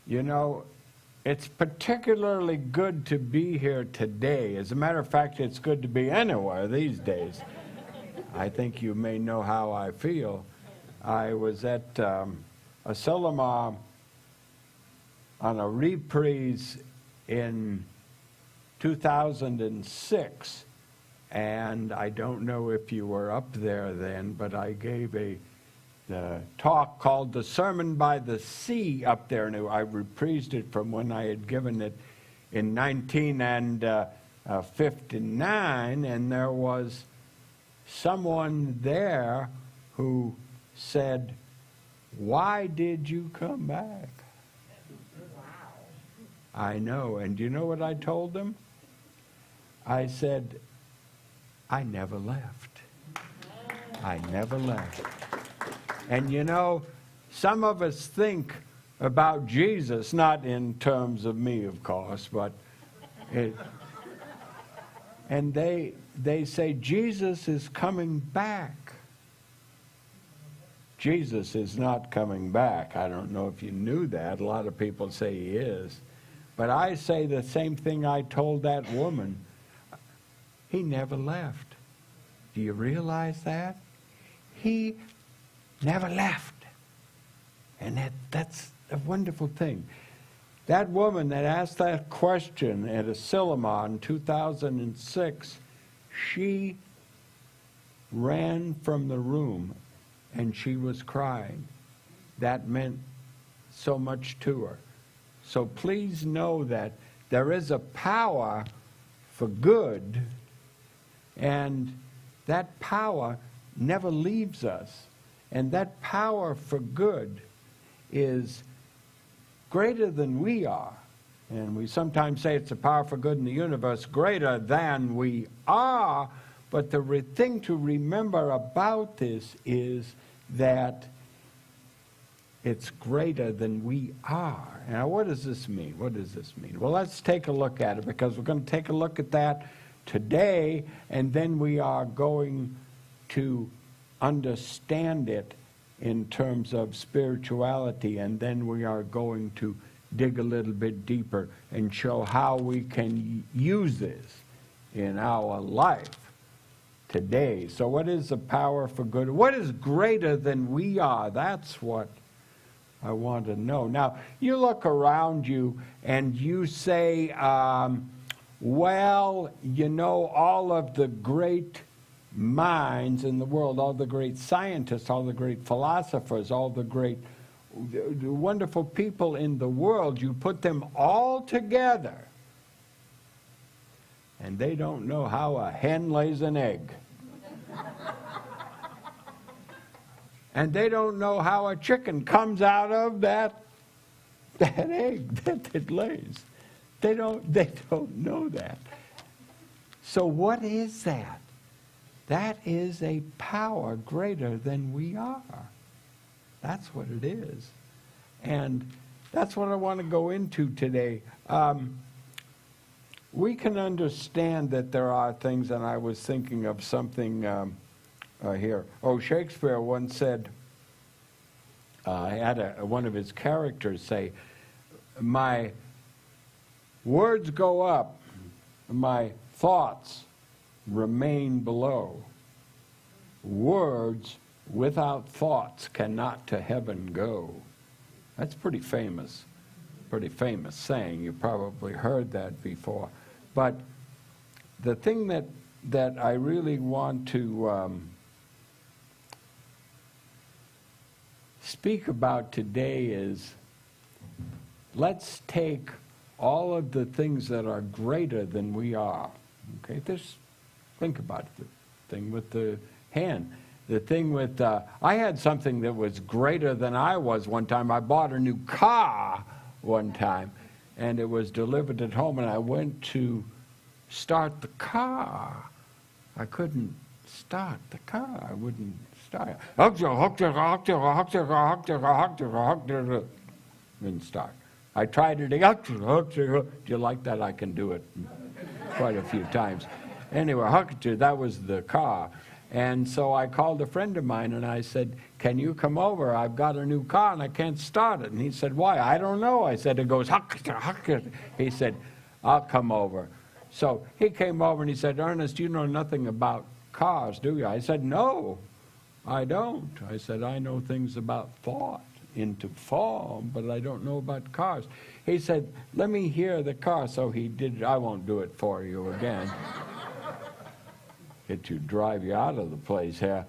You know, it's particularly good to be here today. As a matter of fact, it's good to be anywhere these days. I think you may know how I feel. I was at a cinema on a reprise in 2006, and I don't know if you were up there then, but I gave a talk called The Sermon by the Sea up there, and I reprised it from when I had given it in 1959, and there was someone there who said, "Why did you come back?" I know, and do you know what I told them? I said, I never left. I never left. And you know, some of us think about Jesus, not in terms of me, of course, but and they say, Jesus is coming back. Jesus is not coming back. I don't know if you knew that. A lot of people say he is. But I say the same thing I told that woman. He never left. Do you realize that? He never left. And that's a wonderful thing. That woman that asked that question at a cinema in 2006, she ran from the room and she was crying. That meant so much to her. So please know that there is a power for good, and that power never leaves us. And that power for good is greater than we are. And we sometimes say it's a power for good in the universe, greater than we are. But the thing to remember about this is that it's greater than we are. Now, what does this mean? What does this mean? Well, let's take a look at it, because we're going to take a look at that today, and then we are going to understand it in terms of spirituality, and then we are going to dig a little bit deeper and show how we can use this in our life today. So what is the power for good? What is greater than we are? That's what I want to know. Now, you look around you and you say, well, you know, all of the great minds in the world, all the great scientists, all the great philosophers, all the great wonderful people in the world, you put them all together, and they don't know how a hen lays an egg. And they don't know how a chicken comes out of that egg that it lays. They don't know that. So what is that? That is a power greater than we are. That's what it is. And that's what I want to go into today. We can understand that there are things, and I was thinking of something here. Oh, Shakespeare once said, had one of his characters say, my words go up, my thoughts remain below. Words without thoughts cannot to heaven go. That's pretty famous saying. You probably heard that before. But the thing that I really want to speak about today is, let's take all of the things that are greater than we are. Okay, just think about it. The thing with the hand. The thing with, I had something that was greater than I was one time. I bought a new car one time, and it was delivered at home, and I went to start the car. I couldn't start the car. I wouldn't start. Didn't start. I tried it again. Do you like that? I can do it quite a few times. Anyway, that was the car. And so I called a friend of mine and I said, can you come over? I've got a new car and I can't start it. And he said, why? I don't know. I said, it goes, huck. He said, I'll come over. So he came over and he said, Ernest, you know nothing about cars, do you? I said, no, I don't. I said, I know things about thought into form, but I don't know about cars. He said, let me hear the car. So he did. I won't do it for you again. It to drive you out of the place here.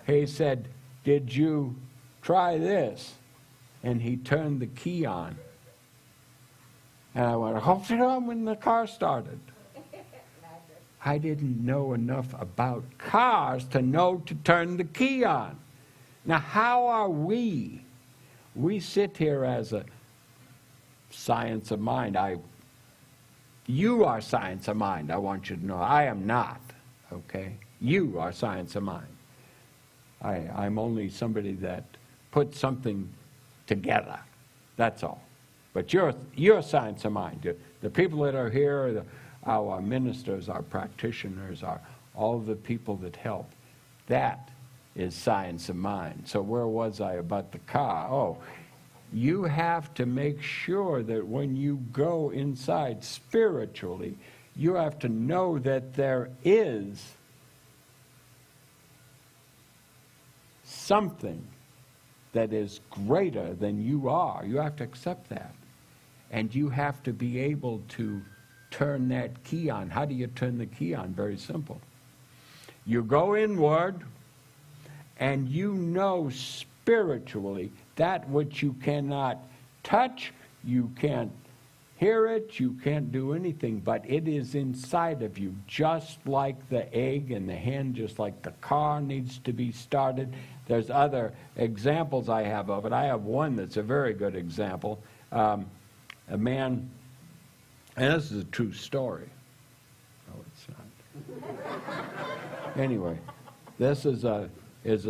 He said, did you try this? And he turned the key on. And I went, when the car started. I didn't know enough about cars to know to turn the key on. Now, how are we? We sit here as a science of mind. You are science of mind, I want you to know. I am not, okay? You are science of mind. I'm only somebody that puts something together, that's all. But you're science of mind. The people that are here, our ministers, our practitioners, all the people that help, that is science of mind. So where was I about the car? Oh, you have to make sure that when you go inside spiritually, you have to know that there is something that is greater than you are. You have to accept that. And you have to be able to turn that key on. How do you turn the key on? Very simple. You go inward and you know spiritually that which you cannot touch, you can't hear it, you can't do anything, but it is inside of you, just like the egg in the hen, just like the car needs to be started. There's other examples I have of it. I have one that's a very good example. A man, and this is a true story. No, it's not. Anyway, this is a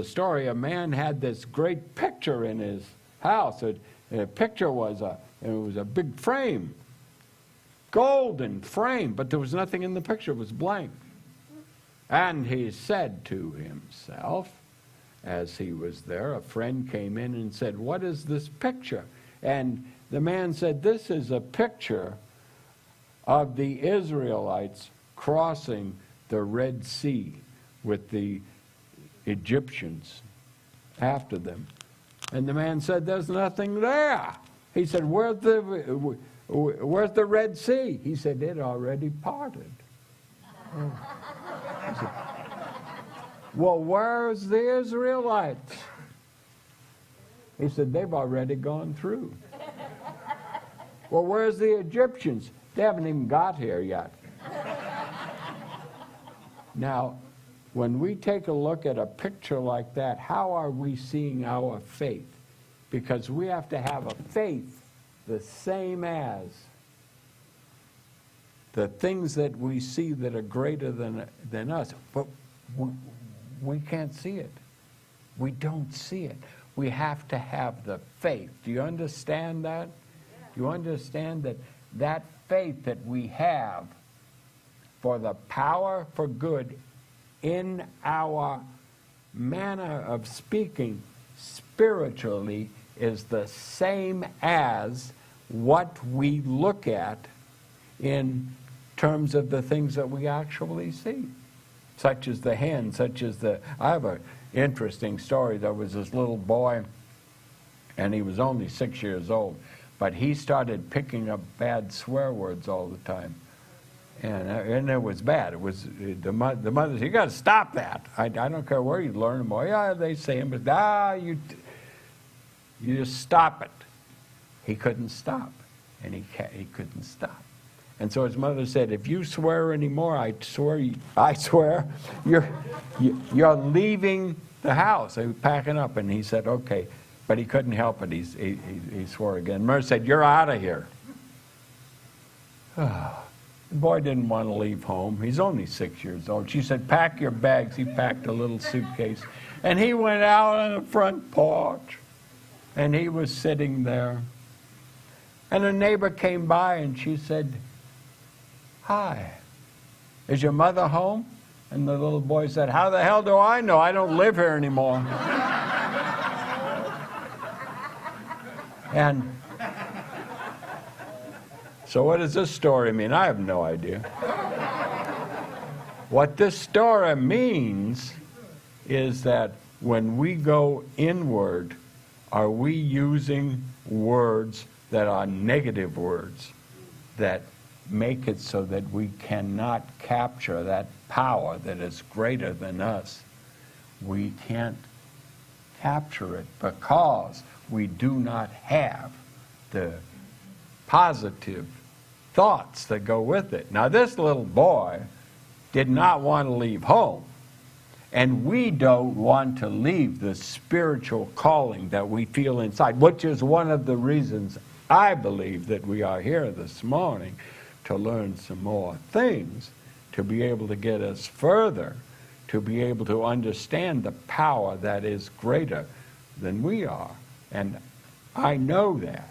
story. A man had this great picture in his house. The picture was it was a big frame, golden frame, but there was nothing in the picture. It was blank. And he said to himself, as he was there, a friend came in and said, what is this picture? And the man said, this is a picture of the Israelites crossing the Red Sea with the Egyptians after them. And the man said, there's nothing there. He said, where's the Red Sea? He said, it already parted. Oh. Said, well, where's the Israelites? He said, they've already gone through. Well, where's the Egyptians? They haven't even got here yet. Now, when we take a look at a picture like that, how are we seeing our faith? Because we have to have a faith the same as the things that we see that are greater than us. But we can't see it. We don't see it. We have to have the faith. Do you understand that? Do you understand that faith that we have for the power for good in our manner of speaking spiritually is the same as what we look at in terms of the things that we actually see, such as the hen, such as I have an interesting story. There was this little boy, and he was only 6 years old, but he started picking up bad swear words all the time. And it was bad. It was the mother said, you got to stop that. I don't care where you learn them. Yeah, they say them, but you just stop it. He couldn't stop, and he couldn't stop. And so his mother said, if you swear anymore, I swear, you're leaving the house. They were packing up, and he said, okay. But he couldn't help it. He swore again. Mother said, you're out of here. The boy didn't want to leave home. He's only 6 years old. She said, pack your bags. He packed a little suitcase. And he went out on the front porch. And he was sitting there. And a neighbor came by and she said, hi, is your mother home? And the little boy said, how the hell do I know? I don't live here anymore. And so what does this story mean? I have no idea. What this story means is that when we go inward, are we using words that are negative words that make it so that we cannot capture that power that is greater than us? We can't capture it because we do not have the positive thoughts that go with it. Now, this little boy did not want to leave home, and we don't want to leave the spiritual calling that we feel inside, which is one of the reasons I believe that we are here this morning, to learn some more things, to be able to get us further, to be able to understand the power that is greater than we are. And I know that,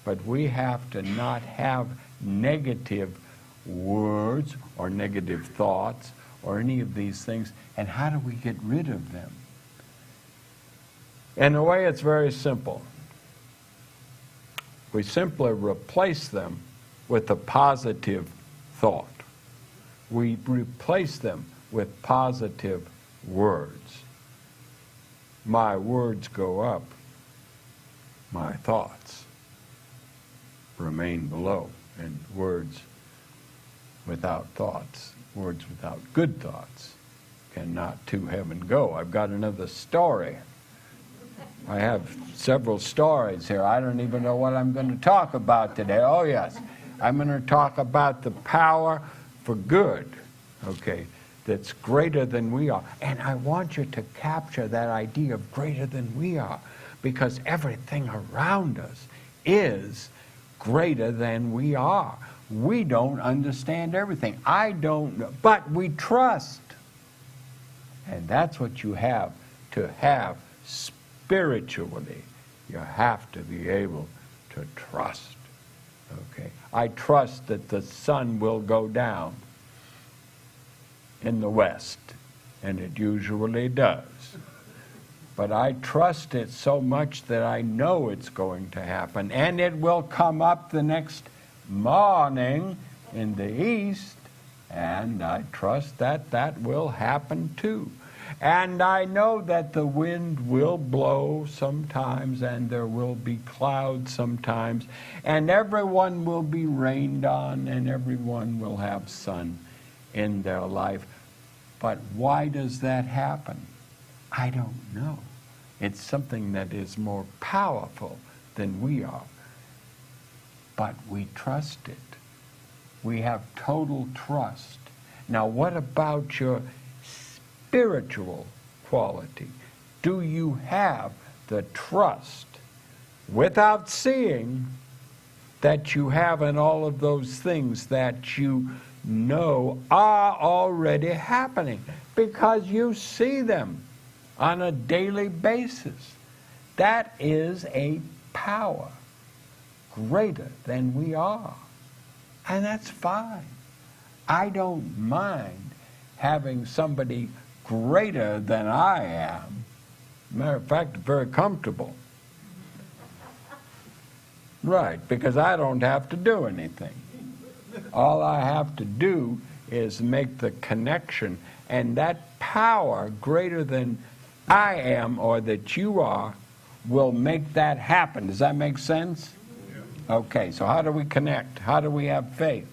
but we have to not have negative words or negative thoughts or any of these things. And how do we get rid of them? In a way, it's very simple. We simply replace them with a positive thought. We replace them with positive words. My words go up, my thoughts remain below. And words without thoughts, words without good thoughts, cannot to heaven go. I've got another story. I have several stories here. I don't even know what I'm going to talk about today. Oh, yes. I'm going to talk about the power for good, okay, that's greater than we are. And I want you to capture that idea of greater than we are, because everything around us is greater than we are. We don't understand everything. I don't know, but we trust. And that's what you have to have spiritually. You have to be able to trust. Okay? I trust that the sun will go down in the west, and it usually does. But I trust it so much that I know it's going to happen, and it will come up the next morning in the east, and I trust that that will happen too. And I know that the wind will blow sometimes, and there will be clouds sometimes, and everyone will be rained on, and everyone will have sun in their life. But why does that happen? I don't know. It's something that is more powerful than we are. But we trust it. We have total trust. Now, what about your spiritual quality? Do you have the trust without seeing that you have in all of those things that you know are already happening? Because you see them on a daily basis. That is a power greater than we are. And that's fine. I don't mind having somebody greater than I am. Matter of fact, very comfortable. Right, because I don't have to do anything. All I have to do is make the connection, and that power greater than I am or that you are will make that happen. Does that make sense? Okay, so how do we connect? How do we have faith?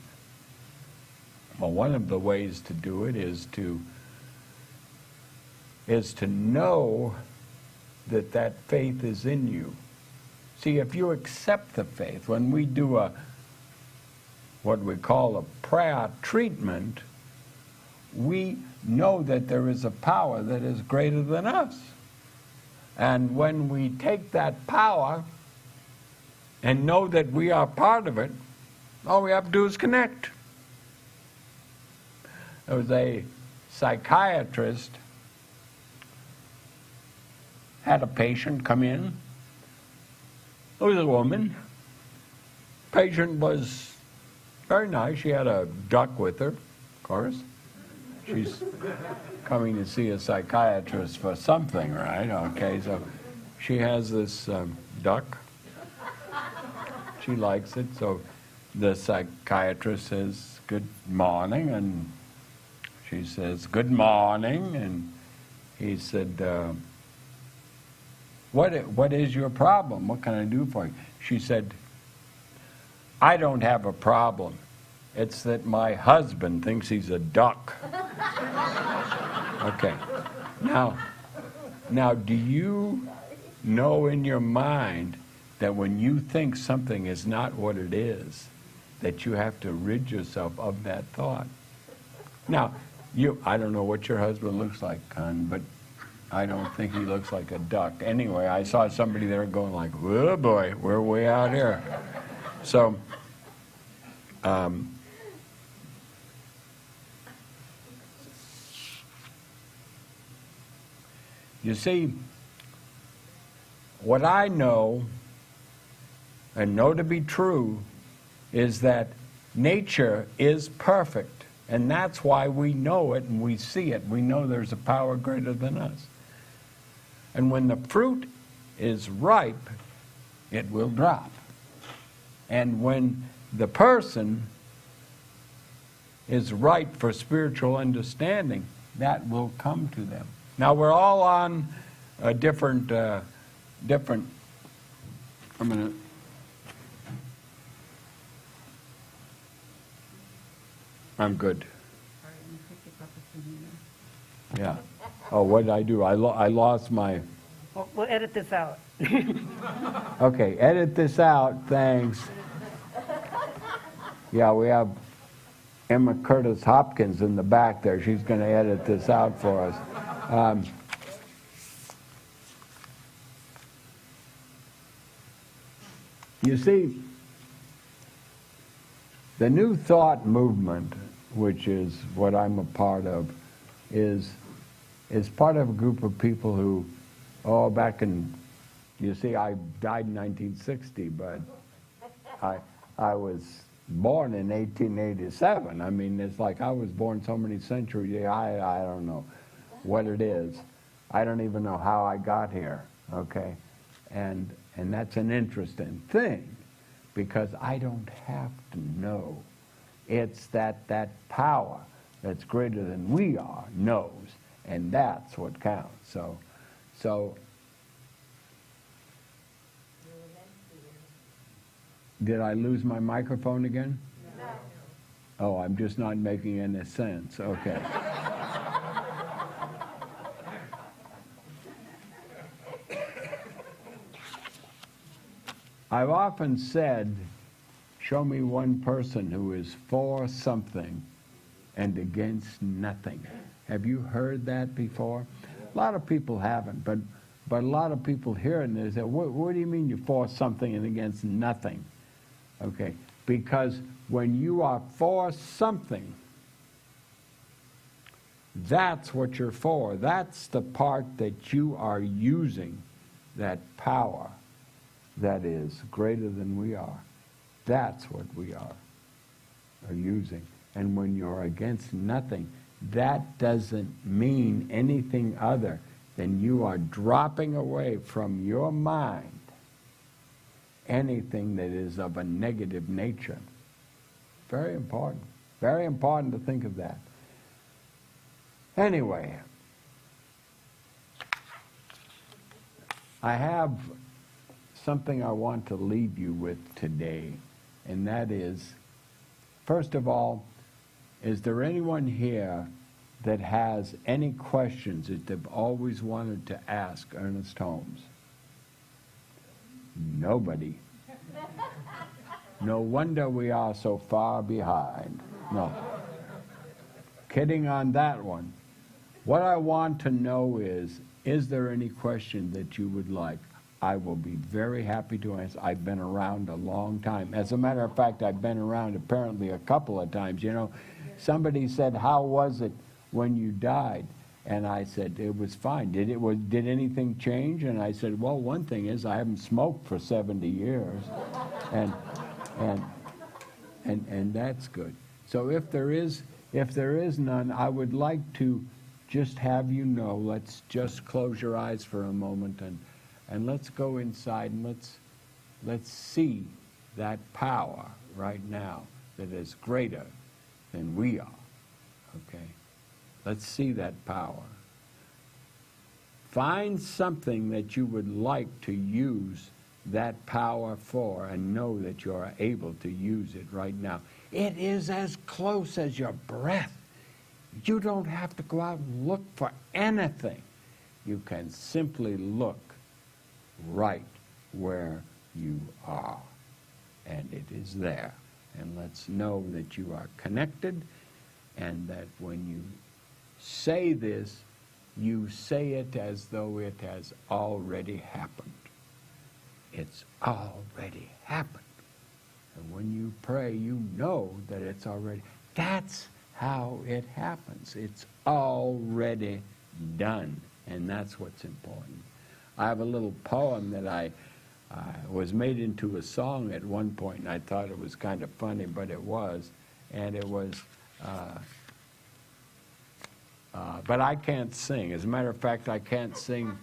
Well, one of the ways to do it is to know that that faith is in you. See, if you accept the faith, when we do what we call a prayer treatment, we know that there is a power that is greater than us. And when we take that power and know that we are part of it, all we have to do is connect. There was a psychiatrist had a patient come in. It was a woman. Patient was very nice. She had a duck with her, of course. she's coming to see a psychiatrist for something, right? Okay, so she has this duck. She likes it, so the psychiatrist says, "Good morning," and she says, "Good morning," and he said, what is your problem? What can I do for you? She said, "I don't have a problem. It's that my husband thinks he's a duck." Okay. Now, do you know in your mind that when you think something is not what it is, that you have to rid yourself of that thought? Now, I don't know what your husband looks like, hon, but I don't think he looks like a duck. Anyway, I saw somebody there going like, "Oh boy, we're way out here." So, you see, what I know and know to be true is that nature is perfect, and that's why we know it and we see it. We know there's a power greater than us. And when the fruit is ripe, it will drop. And when the person is ripe for spiritual understanding, that will come to them. Now, we're all on a different, I'm good. Yeah. Oh, what did I do? I lost my... We'll edit this out. Okay, edit this out, thanks. Yeah, we have Emma Curtis Hopkins in the back there. She's going to edit this out for us. You see, the New Thought movement, which is what I'm a part of, is part of a group of people who, back in, you see, I died in 1960, but I was born in 1887. I mean, it's like I was born so many centuries, I don't know what it is. I don't even know how I got here, okay? And that's an interesting thing, because I don't have to know. It's that power that's greater than we are knows, and that's what counts. So did I lose my microphone again? No. Oh, I'm just not making any sense. Okay. I've often said, show me one person who is for something and against nothing. Have you heard that before? A lot of people haven't, but a lot of people hear it and they say, what do you mean you're for something and against nothing? Okay, because when you are for something, that's what you're for. That's the part that you are using, that power that is greater than we are. That's what we are using. And when you're against nothing, that doesn't mean anything other than you are dropping away from your mind anything that is of a negative nature. Very important. Very important to think of that. Anyway, I have something I want to leave you with today, and that is, first of all, is there anyone here that has any questions that they've always wanted to ask Ernest Holmes? Nobody. No wonder we are so far behind. No. Kidding on that one. What I want to know is there any question that you would like? I will be very happy to answer. I've been around a long time. As a matter of fact, I've been around apparently a couple of times. You know, somebody said, how was it when you died? And I said, it was fine. Did anything change? And I said, well, one thing is I haven't smoked for 70 years. And that's good. So if there is If there is none, I would like to just have you know, let's just close your eyes for a moment and let's go inside and let's see that power right now that is greater than we are. Okay? Let's see that power. Find something that you would like to use that power for and know that you are able to use it right now. It is as close as your breath. You don't have to go out and look for anything. You can simply look right where you are, and it is there. And let's know that you are connected, and that when you say this, you say it as though it has already happened. It's already happened. And when you pray, you know that it's already. That's how it happens. It's already done, and that's what's important. I have a little poem that I was made into a song at one point, and I thought it was kind of funny, but it was. And it was, but I can't sing. As a matter of fact, I can't sing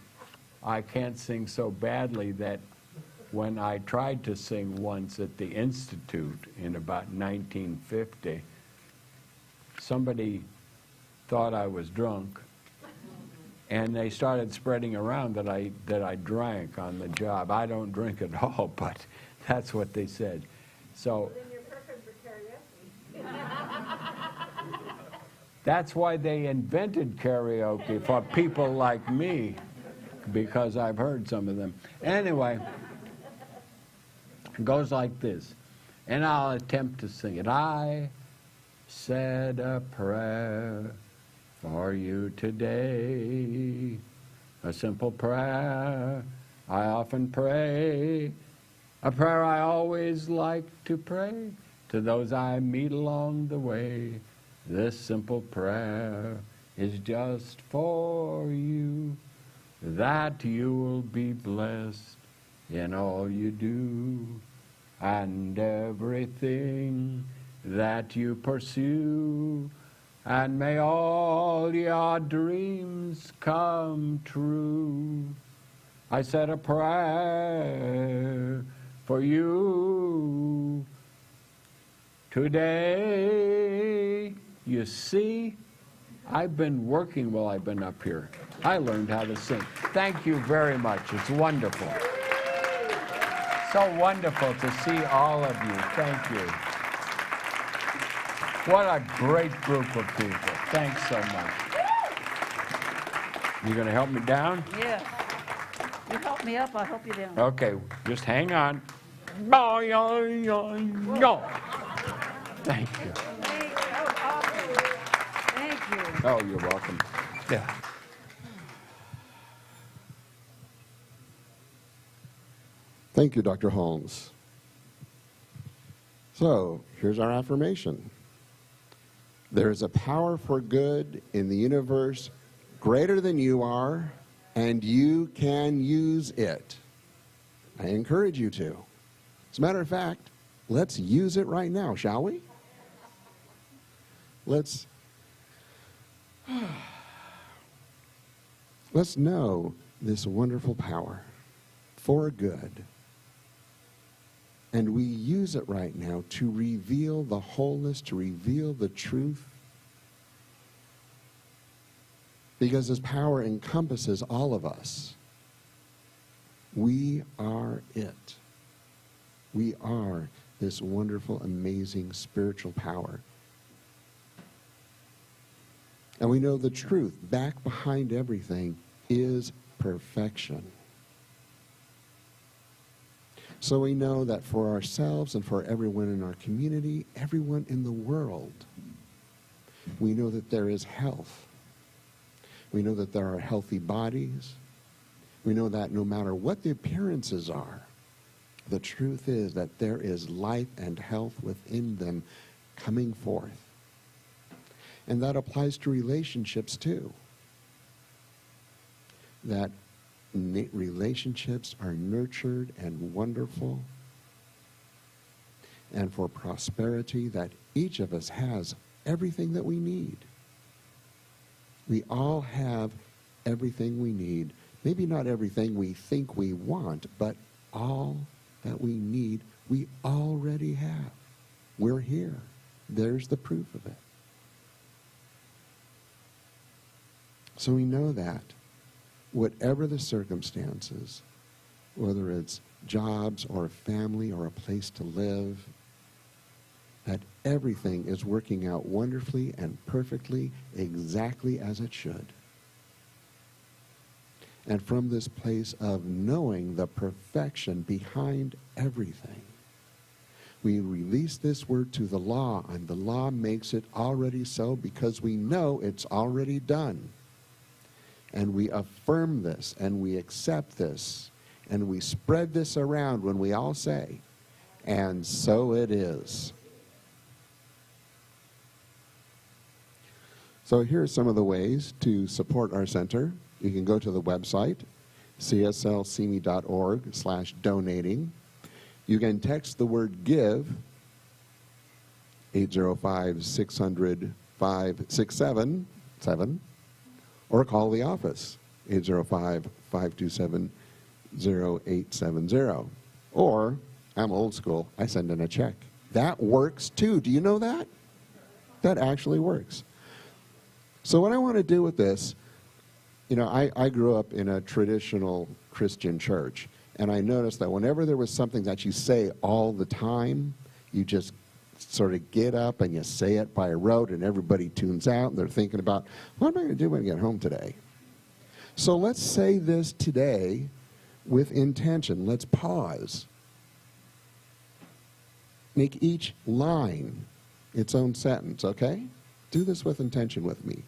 so badly that when I tried to sing once at the Institute in about 1950, somebody thought I was drunk, and they started spreading around that I drank on the job. I don't drink at all, but that's what they said. So then you're perfect for karaoke. that's why they invented karaoke for people like me, because I've heard some of them. Anyway, it goes like this, and I'll attempt to sing it. I said a prayer for you today, a simple prayer I often pray, a prayer I always like to pray to those I meet along the way. This simple prayer is just for you, that you will be blessed in all you do, and everything that you pursue, and may all your dreams come true. I said a prayer for you today. You see, I've been working while I've been up here. I learned how to sing. Thank you very much. It's wonderful. So wonderful to see all of you. Thank you. What a great group of people. Thanks so much. You going to help me down? Yeah. You help me up, I'll help you down. Okay, just hang on. Thank you. That was awesome. Thank you. Oh, you're welcome. Yeah. Thank you, Dr. Holmes. So, here's our affirmation. There is a power for good in the universe greater than you are, and you can use it. I encourage you to. As a matter of fact, let's use it right now, shall we? Let's know this wonderful power for good. And we use it right now to reveal the wholeness, to reveal the truth. Because this power encompasses all of us. We are it. We are this wonderful, amazing spiritual power. And we know the truth back behind everything is perfection. So we know that for ourselves and for everyone in our community, everyone in the world, we know that there is health. We know that there are healthy bodies. We know that no matter what the appearances are, the truth is that there is life and health within them coming forth. And that applies to relationships too. That relationships are nurtured and wonderful. And for prosperity, that each of us has everything that we need. We all have everything we need. Maybe not everything we think we want, but all that we need, we already have. We're here. There's the proof of it. So we know that whatever the circumstances, whether it's jobs or a family or a place to live, that everything is working out wonderfully and perfectly exactly as it should. And from this place of knowing the perfection behind everything, we release this word to the law, and the law makes it already so because we know it's already done. And we affirm this, and we accept this, and we spread this around when we all say, and so it is. So here are some of the ways to support our center. You can go to the website, cslcme.org/donating. You can text the word GIVE, 805-600-5677, or call the office, 805-527-0870. Or, I'm old school, I send in a check. That works too. Do you know that? That actually works. So what I want to do with this, you know, I grew up in a traditional Christian church, and I noticed that whenever there was something that you say all the time, you just sort of get up and you say it by rote, and everybody tunes out, and they're thinking about, what am I going to do when I get home today? So let's say this today with intention. Let's pause. Make each line its own sentence, okay? Do this with intention with me.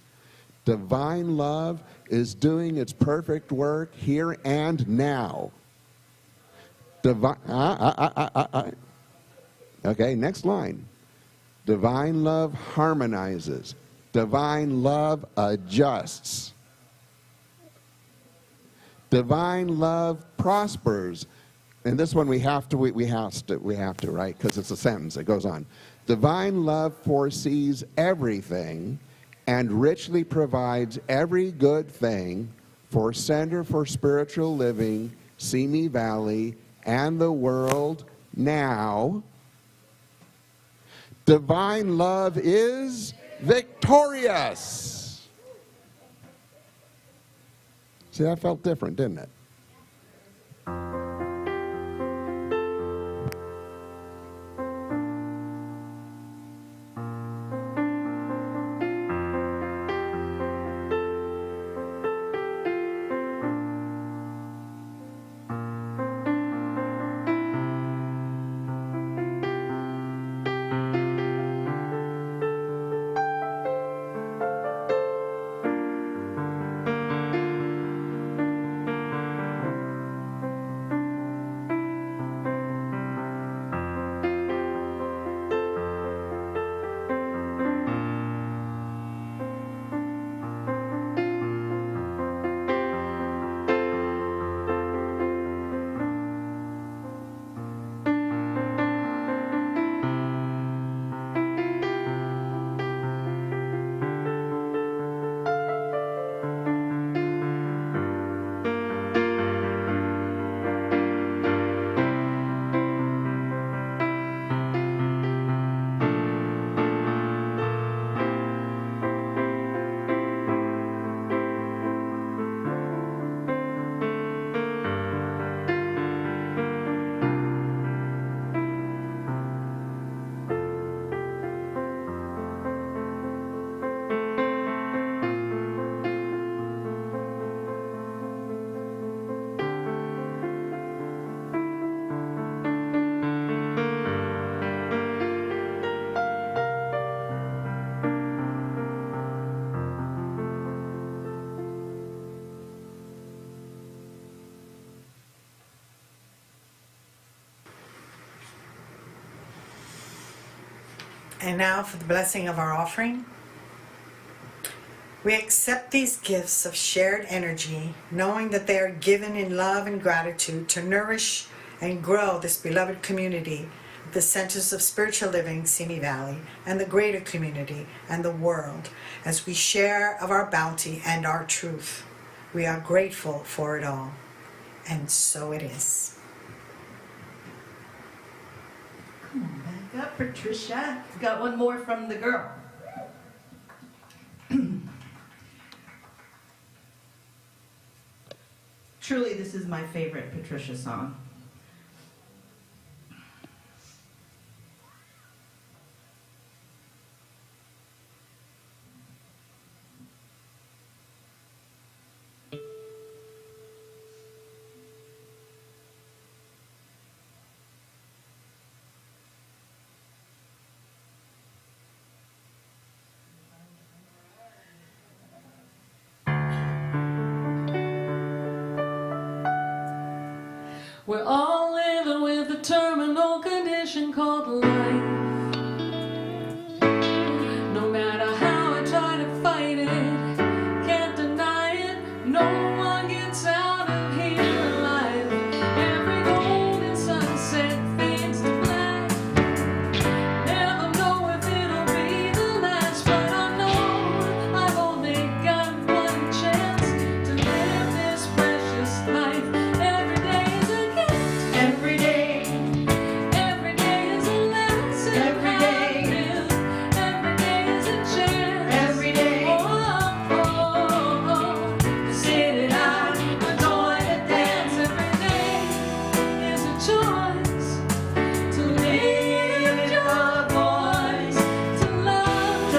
Divine love is doing its perfect work here and now. Okay, next line. Divine love harmonizes. Divine love adjusts. Divine love prospers. And this one we have to, right? Because it's a sentence. It goes on. Divine love foresees everything and richly provides every good thing for Center for Spiritual Living, Simi Valley, and the world now. Divine love is victorious. See, that felt different, didn't it? And now for the blessing of our offering. We accept these gifts of shared energy, knowing that they are given in love and gratitude to nourish and grow this beloved community, the centers of spiritual living, Simi Valley, and the greater community and the world, as we share of our bounty and our truth. We are grateful for it all. And so it is. Come on back up, Patricia. Got one more from the girl. Truly, this is my favorite Patricia song. We're all living with a terminal condition called life. No matter how I try to fight it, can't deny it, no one gets out of here alive. Every golden sunset fades to black. Never know if it'll be the last, but I know I've only got one chance to live this precious life. Every day is a lesson. Every day is a chance. Every day, to sit it out, enjoy the dance. Every day is a choice to live your voice, to love,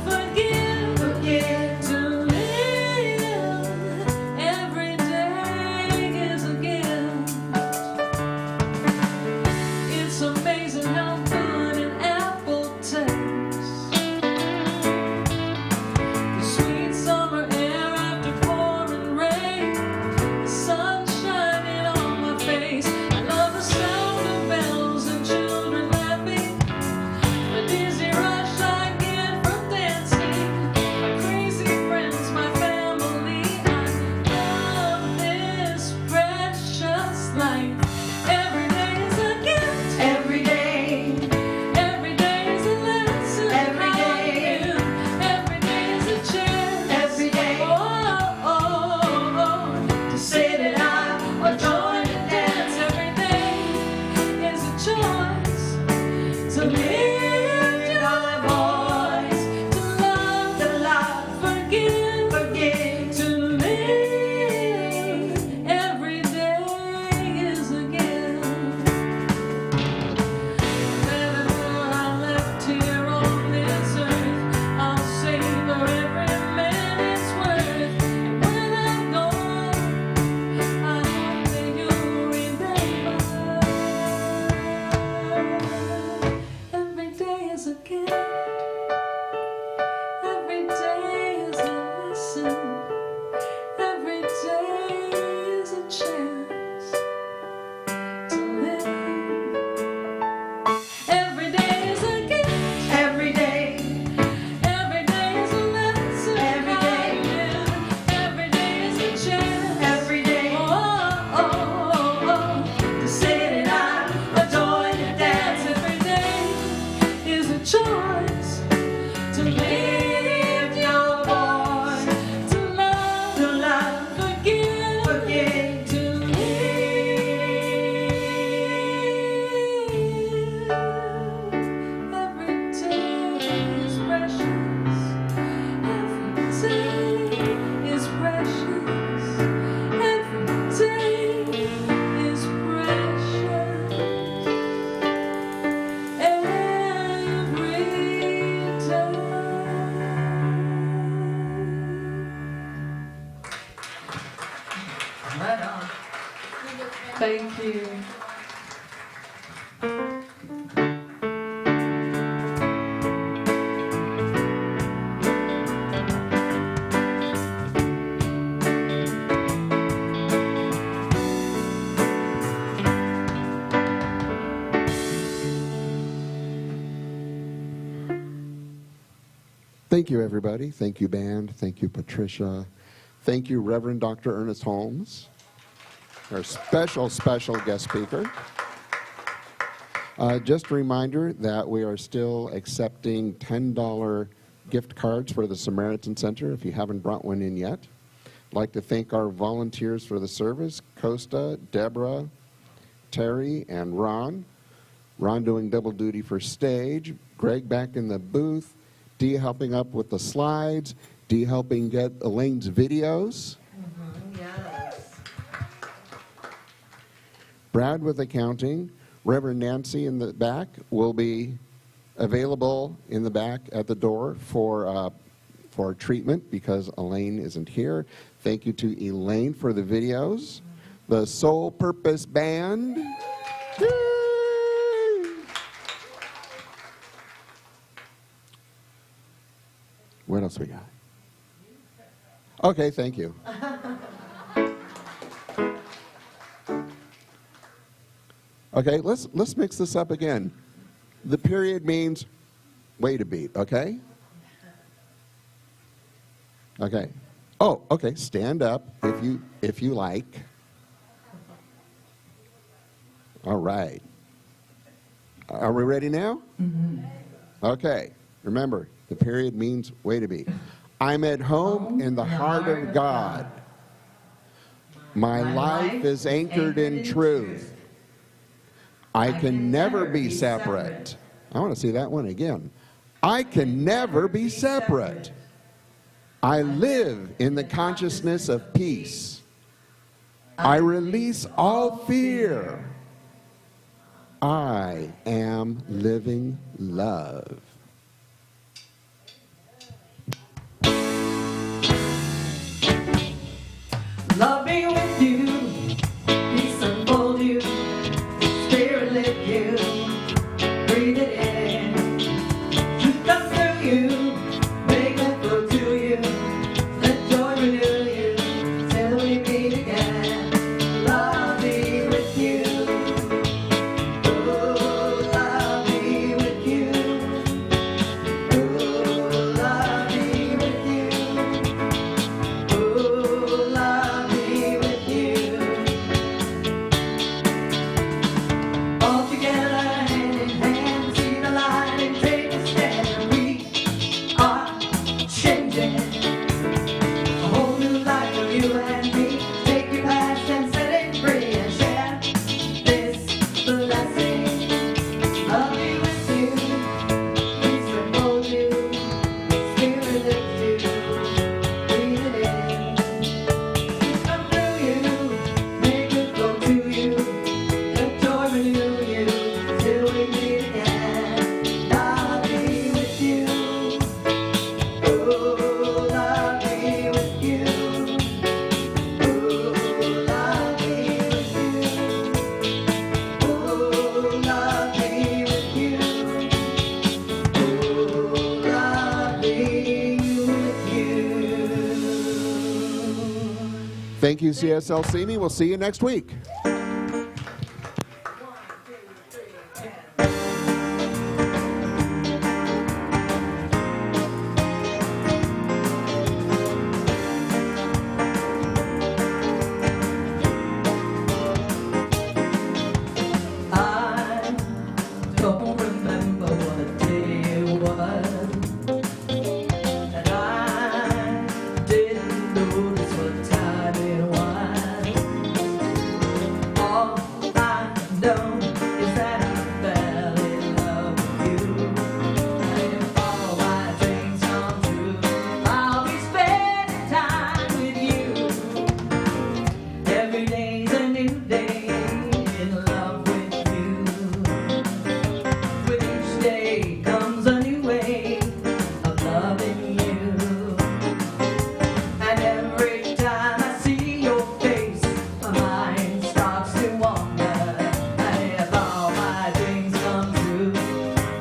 forgive, to live. Every day is a gift. It's amazing how good an apple tastes. The sweet summer air after pouring rain, the sun shining on my face. I love the sound of bells and children laughing, the dizzy rush I get from dancing, my crazy friends, my family. I love this precious life. Every day is a gift. Every day is a lesson. Every day is a chance. Every day, to sit it out or join the dance. Every day is a choice to lift your voice, to love, forgive, to live. Every day is a gift. Whenever I'm left here on this earth, I'll savor every minute's worth. And when I'm gone, I hope that you'll remember. Every day is a gift. Every day is a lesson. Every day is a chance to live. Every day is a gift. Every day is a lesson. Every day is a chance. Every day, to sit it out, enjoy the dance. Every day is a choice to lift your voice, to love, forgive, to live. Every day is precious. Every day is precious. Every day is precious. Right on. Thank you. Thank you, everybody. Thank you, band. Thank you, Patricia. Thank you, Reverend Dr. Ernest Holmes, our special guest speaker. Just a reminder that we are still accepting $10 gift cards for the Samaritan Center if you haven't brought one in yet. I'd like to thank our volunteers for the service, Costa, Deborah, Terry, and Ron. Ron doing double duty for stage, Greg back in the booth, Dee helping up with the slides, Dee helping get Elaine's videos. Yes. Brad with accounting. Rev Nancy in the back will be available in the back at the door for treatment because Elaine isn't here. Thank you to Elaine for the videos. The Soul Purpose Band. What else we got? Okay, thank you. Okay, let's mix this up again. The period means wait a beat, okay? Okay. Oh, okay, stand up if you like. All right. Are we ready now? Mm-hmm. Okay. Remember, the period means wait a beat. I'm at home in the heart of God. My life is anchored in truth. I can never be separate. I want to see that one again. I can never be separate. I live in the consciousness of peace. I release all fear. I am living love. Love me with you, peace unfold you, spirit lift you, breathe it in, truth come through you, make it flow to you, let joy renew you, till we meet again. Love me with you, oh, love me with you, oh, love me with you, oh, love me with you. All together, hand in hand, see the light and take a stand. We are changing a whole new life for you and me. Take your past and set it free and share this blessing. Love me with you, peace unfold you, spirit lift you, breathe it in. Come through you, make it flow to you, let joy renew you, till we meet again. Love me with you, oh, love me with you, oh, love me with you, oh, love me with you, oh, love me with you. Thank you, CSLC. We'll see you next week. I don't remember what day it was, and I didn't notice what time it was. All I know is that I fell in love with you, and if all my dreams come true, I'll be spending time with you. Every day's a new day in love with you. With each day comes a new way of loving you. And every time I see your face, my mind starts to wander. And if all my dreams come true,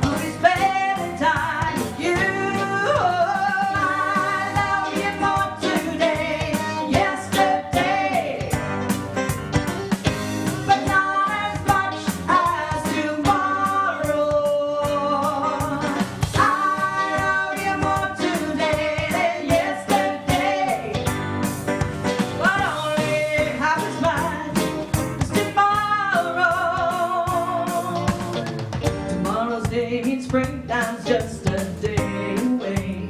I'll be spending time with you. I love you more today, yesterday, but not as much as tomorrow. Tomorrow's day means springtime's just a day away.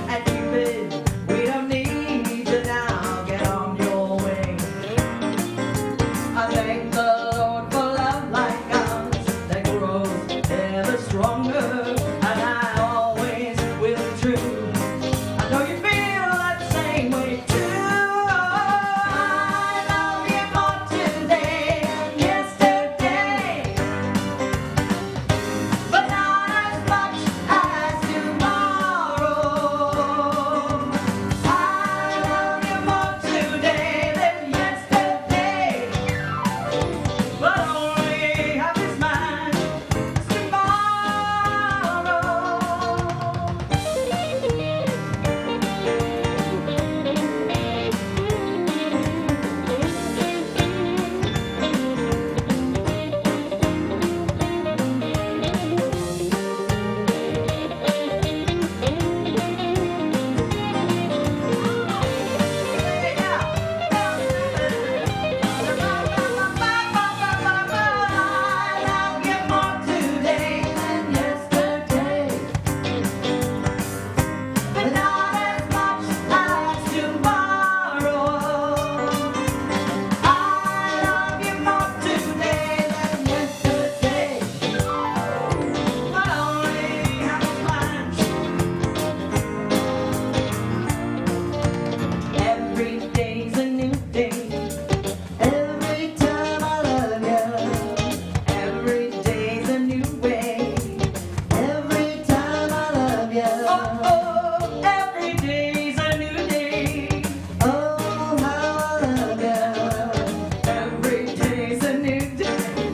And Cupid, we don't need you now, get on your way. I thank the Lord for love like ours that grows ever stronger, and I always will be true. I know you feel that same way too. I love you more today than yesterday, but not as much as tomorrow. I love you more today than yesterday, but only half as much as tomorrow. Every day's a new day. Every time I love you. Every day's a new way. Every time I love you. Oh, oh, every day's a new day. Oh, how I love you. Every day's a new day.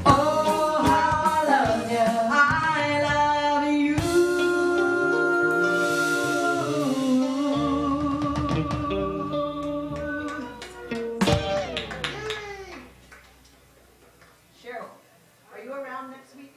Oh, how I love you. I love you. Cheryl, are you around next week?